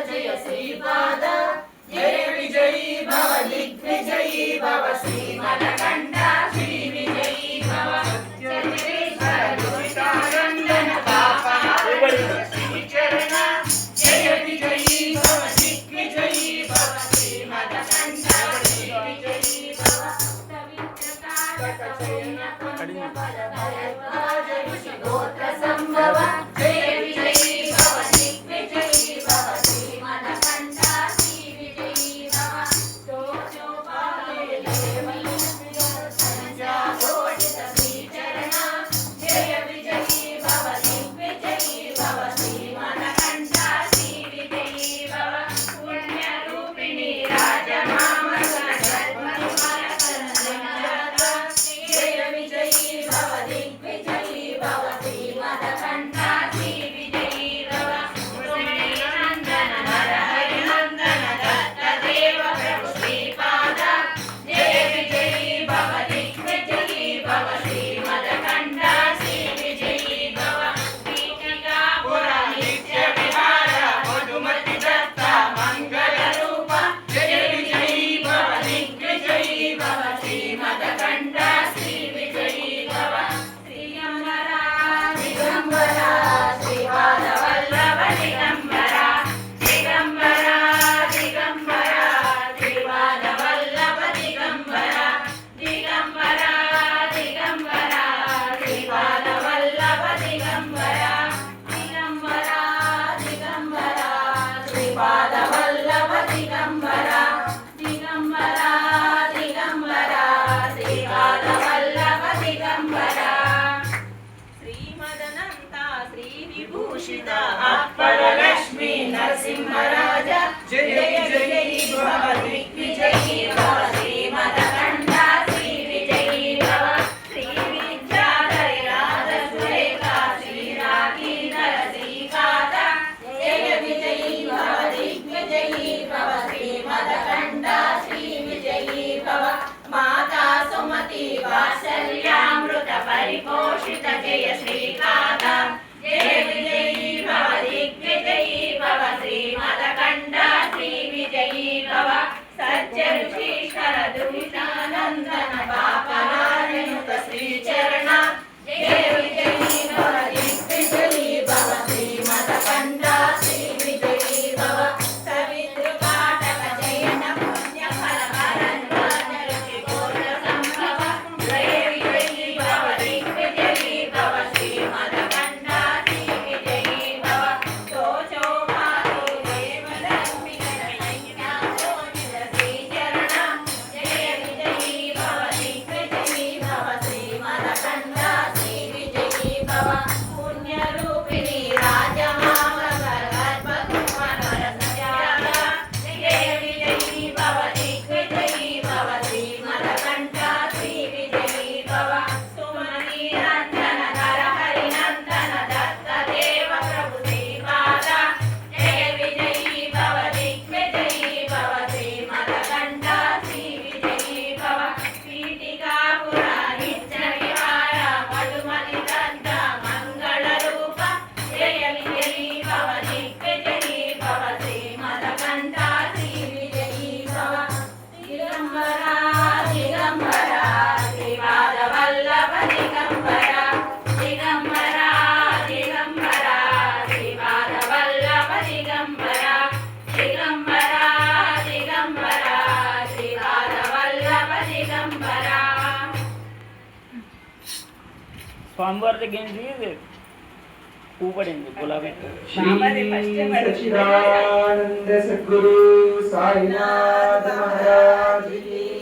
जय श्रीपाद जय विजयी भव दिग्विजयी भव श्रीमदकण्ठ श्री विजयी भव चन्द्रेश्वर दुष्टानन्दन श्रीचरण जय विजयी भव दिग्विजयी भव श्रीमदकण्ठ श्री विजयी भव गोत्र संभव जय विजयी भव दिग्विजयी भव श्रीमदकण्ठ श्री विजयी भव चोचोपाले संजाघोषित श्रीचरण जय विजयी भव दिग्विजयी भव श्रीमदकण्ठ श्री विजयी भव पुण्यरूपिणी जय विजयी भव दिग्विजयी भव श्रीमदकण्ठ श्री विजयी भव नंदन नरहरि नंदन दत्त देव प्रभु श्रीपाद जय विजयी भव दिग्विजयी भव श्रीमदकण्ठ श्री विजयी भव पीठिकापुर नित्य विहार मधुमति दत्त मंगल रूप जय विजयी भव दिग्विजयी भव श्रीमदकण्ठ श्री विजयी भव श्रीअम्बरा दिगंबरा श्रीपाद वल्लभ दिगंबरा दिगंबरा दिगंबरा श्रीपाद वल्लभ दिगंबरा दिगंबरा दिगंबरा श्रीपाद वल्लभ दिगंबरा दिगंबरा दिगंबरा श्रीपाद वल्लभ दिगंबरा दिगंबरा दिगंबरा श्रीपाद वल्लभ दिगंबरा श्रीमदनंत श्री विभूषित अप्पर लक्ष्मी नरसिंहराज जय विजयी भव दिग्विजयी भव श्रीमदकण्ठ श्री विजयी भव श्री विद्याधरी राज सुरेखा श्री रागी नरसिंहाद जय विजयी भव दिग्विजयी भव श्रीमदकण्ठ श्री विजयी भव माता सुमति वात्सल्यामृत परिपोषित जय श्रीकांत जय विजयी भव दिग्विजयी भव श्रीमदकण्ठ श्री विजयी भव सत्य ऋषीश्वर दुरितानन्दन पापनारयुत श्रीचरण जय विजयी भव दिग्विजयी भव श्रीमदकण्ठ श्री विजयी भव सवितृकाटक जयन पुण्य फल भरद्वाज ऋषि गोत्र संभव जय विजयी भव दिग्विजयी भव श्रीमदकण्ठ श्री विजयी भव चोचोपाले देवलक्ष्मी गणज्ञानोचित श्रीचरण जय विजयी भव दिग्विजयी भव श्रीमदकण्ठ श्री विजयी भव पुण्यरूपिणी जय विजयी भव दिग्विजयी भव श्रीमदकण्ठ श्री विजयी भव सुमति नंदन नरहरि नंदन दत्त देव प्रभु श्रीपाद जय विजयी भव दिग्विजयी भव श्रीमदकण्ठ श्री विजयी भव पीठिकापुर नित्य विहार मधुमति दत्त मंगल रूप जय विजयी भव दिग्विजयी भव श्रीमदकण्ठ श्री विजयी भव दिगंबरा दिगंबरा श्रीपाद वल्लभ दिगंबरा दिगंबरा दिगंबरा श्रीपाद वल्लभ दिगंबरा दिगंबरा दिगंबरा श्रीपाद वल्लभ दिगंबरा स्वामवार गेंदी ऊपड़ेंगे गुलाबी श्री सच्चिदानंद सद्गुरु साईनाथ महाराज की